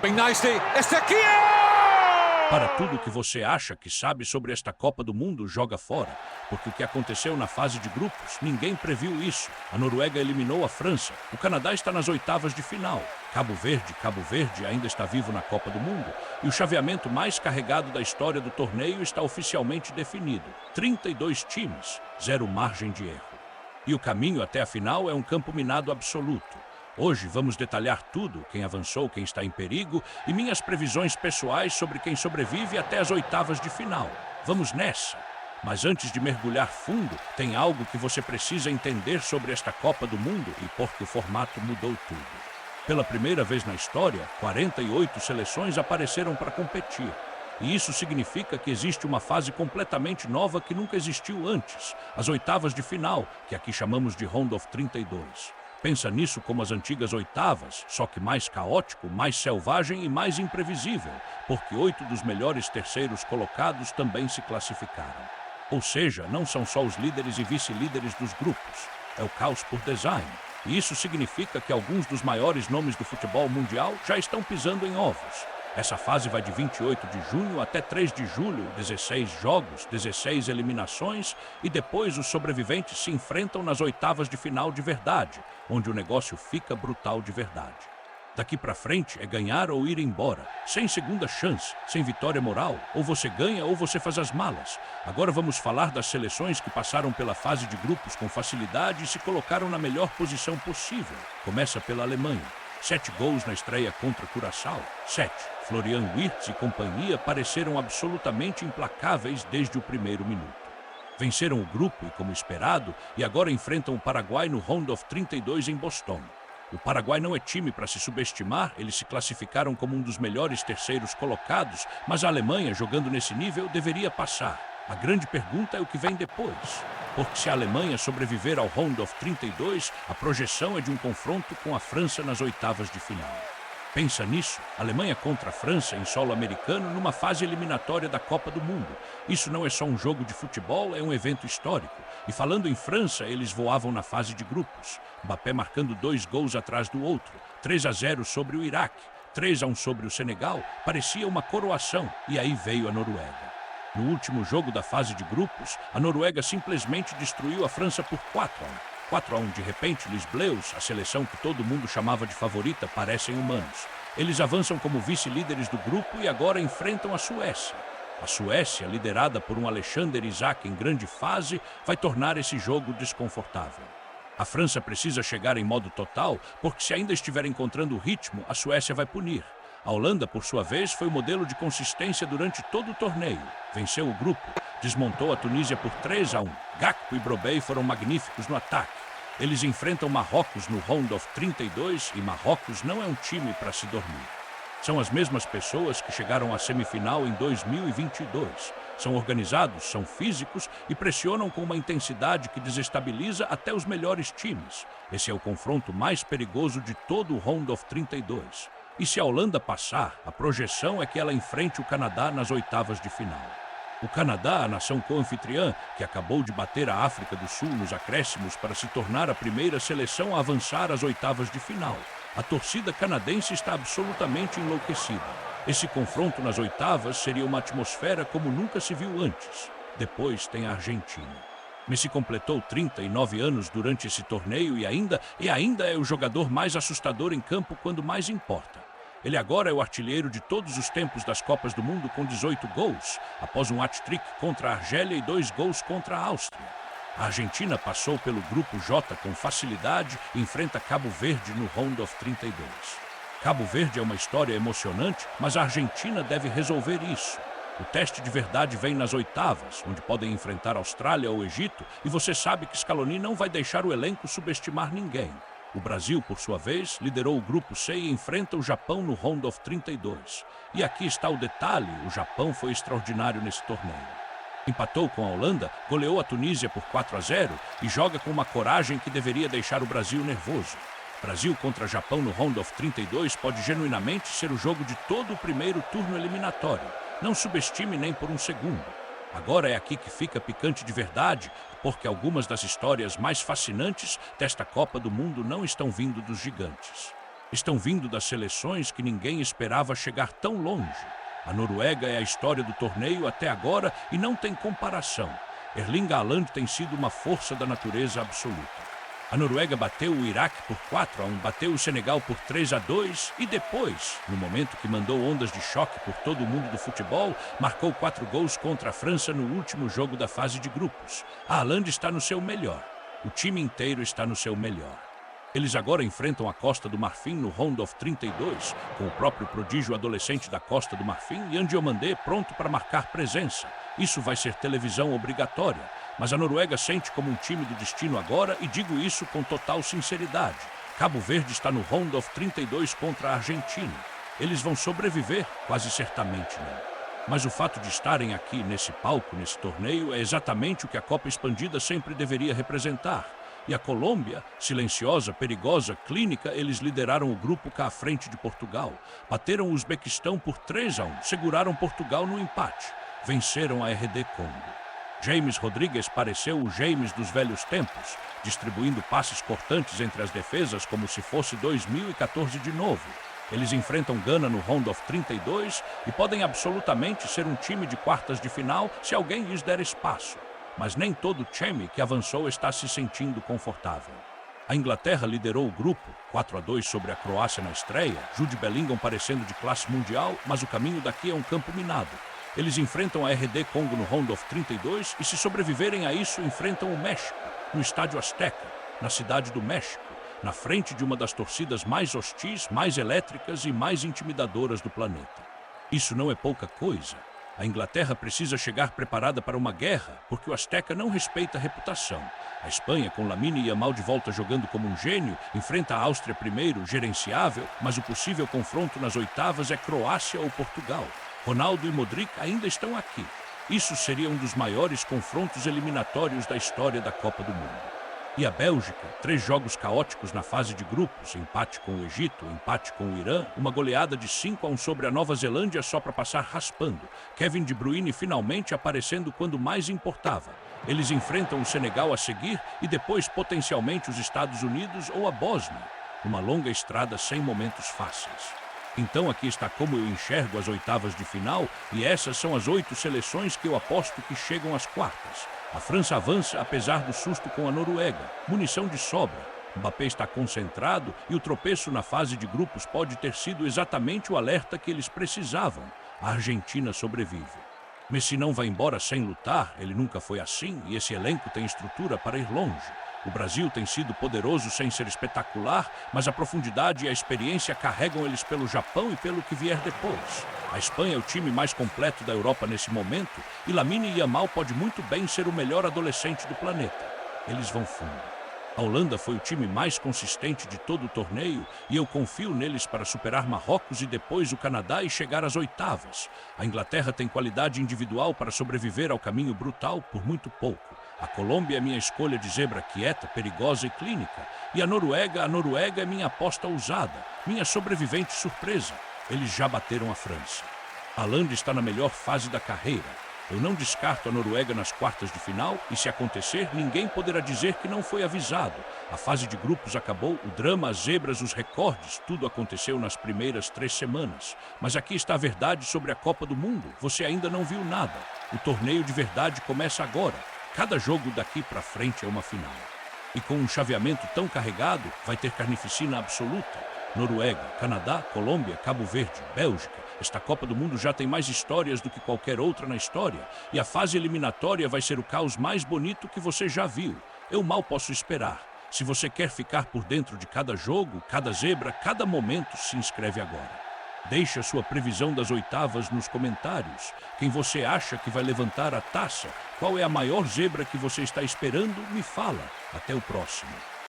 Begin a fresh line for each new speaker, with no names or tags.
Bem nicely. Este aqui
Para tudo que você acha que sabe sobre esta Copa do Mundo, joga fora. Porque o que aconteceu na fase de grupos, ninguém previu isso. A Noruega eliminou a França. O Canadá está nas oitavas de final. Cabo Verde ainda está vivo na Copa do Mundo. E o chaveamento mais carregado da história do torneio está oficialmente definido. 32 times, 0 margem de erro. E o caminho até a final é um campo minado absoluto. Hoje vamos detalhar tudo, quem avançou, quem está em perigo e minhas previsões pessoais sobre quem sobrevive até as oitavas de final. Vamos nessa! Mas antes de mergulhar fundo, tem algo que você precisa entender sobre esta Copa do Mundo e porque o formato mudou tudo. Pela primeira vez na história, 48 seleções apareceram para competir. E isso significa que existe uma fase completamente nova que nunca existiu antes, as oitavas de final, que aqui chamamos de Round of 32. Pensa nisso como as antigas oitavas, só que mais caótico, mais selvagem e mais imprevisível, porque 8 dos melhores terceiros colocados também se classificaram. Ou seja, não são só os líderes e vice-líderes dos grupos, é o caos por design. E isso significa que alguns dos maiores nomes do futebol mundial já estão pisando em ovos. Essa fase vai de 28 de junho até 3 de julho, 16 jogos, 16 eliminações e depois os sobreviventes se enfrentam nas oitavas de final de verdade, onde o negócio fica brutal de verdade. Daqui pra frente é ganhar ou ir embora, sem segunda chance, sem vitória moral, ou você ganha ou você faz as malas. Agora vamos falar das seleções que passaram pela fase de grupos com facilidade e se colocaram na melhor posição possível. Começa pela Alemanha. 7 gols na estreia contra Curaçao. 7. Florian Wirtz e companhia pareceram absolutamente implacáveis desde o primeiro minuto. Venceram o grupo e, como esperado, e agora enfrentam o Paraguai no Round of 32 em Boston. O Paraguai não é time para se subestimar, eles se classificaram como um dos melhores terceiros colocados, mas a Alemanha, jogando nesse nível, deveria passar. A grande pergunta é o que vem depois. Porque se a Alemanha sobreviver ao Round of 32, a projeção é de um confronto com a França nas oitavas de final. Pensa nisso, Alemanha contra a França em solo americano numa fase eliminatória da Copa do Mundo. Isso não é só um jogo de futebol, é um evento histórico. E falando em França, eles voavam na fase de grupos. Mbappé marcando 2 gols atrás do outro, 3-0 sobre o Iraque, 3-1 sobre o Senegal, parecia uma coroação, e aí veio a Noruega. No último jogo da fase de grupos, a Noruega simplesmente destruiu a França por 4-1. 4-1, de repente, Les Bleus, a seleção que todo mundo chamava de favorita, parecem humanos. Eles avançam como vice-líderes do grupo e agora enfrentam a Suécia. A Suécia, liderada por um Alexander Isak em grande fase, vai tornar esse jogo desconfortável. A França precisa chegar em modo total, porque se ainda estiver encontrando o ritmo, a Suécia vai punir. A Holanda, por sua vez, foi o modelo de consistência durante todo o torneio. Venceu o grupo, desmontou a Tunísia por 3-1. Gakpo e Brobey foram magníficos no ataque. Eles enfrentam Marrocos no Round of 32 e Marrocos não é um time para se dormir. São as mesmas pessoas que chegaram à semifinal em 2022. São organizados, são físicos e pressionam com uma intensidade que desestabiliza até os melhores times. Esse é o confronto mais perigoso de todo o Round of 32. E se a Holanda passar, a projeção é que ela enfrente o Canadá nas oitavas de final. O Canadá, a nação co-anfitriã, que acabou de bater a África do Sul nos acréscimos para se tornar a primeira seleção a avançar às oitavas de final. A torcida canadense está absolutamente enlouquecida. Esse confronto nas oitavas seria uma atmosfera como nunca se viu antes. Depois tem a Argentina. Messi completou 39 anos durante esse torneio e ainda é o jogador mais assustador em campo quando mais importa. Ele agora é o artilheiro de todos os tempos das Copas do Mundo com 18 gols, após um hat-trick contra a Argélia e 2 gols contra a Áustria. A Argentina passou pelo grupo J com facilidade e enfrenta Cabo Verde no Round of 32. Cabo Verde é uma história emocionante, mas a Argentina deve resolver isso. O teste de verdade vem nas oitavas, onde podem enfrentar a Austrália ou o Egito, e você sabe que Scaloni não vai deixar o elenco subestimar ninguém. O Brasil, por sua vez, liderou o grupo C e enfrenta o Japão no Round of 32. E aqui está o detalhe, o Japão foi extraordinário nesse torneio. Empatou com a Holanda, goleou a Tunísia por 4-0 e joga com uma coragem que deveria deixar o Brasil nervoso. Brasil contra Japão no Round of 32 pode genuinamente ser o jogo de todo o primeiro turno eliminatório. Não subestime nem por um segundo. Agora é aqui que fica picante de verdade, porque algumas das histórias mais fascinantes desta Copa do Mundo não estão vindo dos gigantes. Estão vindo das seleções que ninguém esperava chegar tão longe. A Noruega é a história do torneio até agora e não tem comparação. Erling Haaland tem sido uma força da natureza absoluta. A Noruega bateu o Iraque por 4-1, bateu o Senegal por 3-2 e depois, no momento que mandou ondas de choque por todo o mundo do futebol, marcou 4 gols contra a França no último jogo da fase de grupos. A Haaland está no seu melhor. O time inteiro está no seu melhor. Eles agora enfrentam a Costa do Marfim no Round of 32, com o próprio prodígio adolescente da Costa do Marfim e Andiomandé pronto para marcar presença. Isso vai ser televisão obrigatória, mas a Noruega sente como um time do destino agora e digo isso com total sinceridade. Cabo Verde está no Round of 32 contra a Argentina. Eles vão sobreviver? Quase certamente não. Mas o fato de estarem aqui nesse palco, nesse torneio, é exatamente o que a Copa Expandida sempre deveria representar. E a Colômbia, silenciosa, perigosa, clínica, eles lideraram o grupo cá à frente de Portugal. Bateram o Uzbequistão por 3-1, seguraram Portugal no empate. Venceram a RD Congo. James Rodrigues pareceu o James dos velhos tempos, distribuindo passes cortantes entre as defesas como se fosse 2014 de novo. Eles enfrentam Gana no Round of 32 e podem absolutamente ser um time de quartas de final se alguém lhes der espaço. Mas nem todo time que avançou está se sentindo confortável. A Inglaterra liderou o grupo, 4-2 sobre a Croácia na estreia, Jude Bellingham parecendo de classe mundial, mas o caminho daqui é um campo minado. Eles enfrentam a RD Congo no Round of 32 e, se sobreviverem a isso, enfrentam o México, no Estádio Azteca, na cidade do México, na frente de uma das torcidas mais hostis, mais elétricas e mais intimidadoras do planeta. Isso não é pouca coisa. A Inglaterra precisa chegar preparada para uma guerra, porque o Azteca não respeita a reputação. A Espanha, com Lamine Yamal de volta jogando como um gênio, enfrenta a Áustria primeiro, gerenciável, mas o possível confronto nas oitavas é Croácia ou Portugal. Ronaldo e Modric ainda estão aqui. Isso seria um dos maiores confrontos eliminatórios da história da Copa do Mundo. E a Bélgica, 3 jogos caóticos na fase de grupos, empate com o Egito, empate com o Irã, uma goleada de 5-1 sobre a Nova Zelândia só para passar raspando. Kevin De Bruyne finalmente aparecendo quando mais importava. Eles enfrentam o Senegal a seguir e depois potencialmente os Estados Unidos ou a Bósnia. Uma longa estrada sem momentos fáceis. Então aqui está como eu enxergo as oitavas de final e essas são as 8 seleções que eu aposto que chegam às quartas. A França avança apesar do susto com a Noruega. Munição de sobra. Mbappé está concentrado e o tropeço na fase de grupos pode ter sido exatamente o alerta que eles precisavam. A Argentina sobrevive. Messi não vai embora sem lutar, ele nunca foi assim e esse elenco tem estrutura para ir longe. O Brasil tem sido poderoso sem ser espetacular, mas a profundidade e a experiência carregam eles pelo Japão e pelo que vier depois. A Espanha é o time mais completo da Europa nesse momento e Lamine Yamal pode muito bem ser o melhor adolescente do planeta. Eles vão fundo. A Holanda foi o time mais consistente de todo o torneio e eu confio neles para superar Marrocos e depois o Canadá e chegar às oitavas. A Inglaterra tem qualidade individual para sobreviver ao caminho brutal por muito pouco. A Colômbia é minha escolha de zebra quieta, perigosa e clínica. E a Noruega é minha aposta ousada, minha sobrevivente surpresa. Eles já bateram a França. Haaland está na melhor fase da carreira. Eu não descarto a Noruega nas quartas de final e, se acontecer, ninguém poderá dizer que não foi avisado. A fase de grupos acabou, o drama, as zebras, os recordes, tudo aconteceu nas primeiras 3 semanas. Mas aqui está a verdade sobre a Copa do Mundo. Você ainda não viu nada. O torneio de verdade começa agora. Cada jogo daqui para frente é uma final. E com um chaveamento tão carregado, vai ter carnificina absoluta. Noruega, Canadá, Colômbia, Cabo Verde, Bélgica. Esta Copa do Mundo já tem mais histórias do que qualquer outra na história. E a fase eliminatória vai ser o caos mais bonito que você já viu. Eu mal posso esperar. Se você quer ficar por dentro de cada jogo, cada zebra, cada momento, se inscreve agora. Deixe a sua previsão das oitavas nos comentários. Quem você acha que vai levantar a taça? Qual é a maior zebra que você está esperando? Me fala. Até o próximo.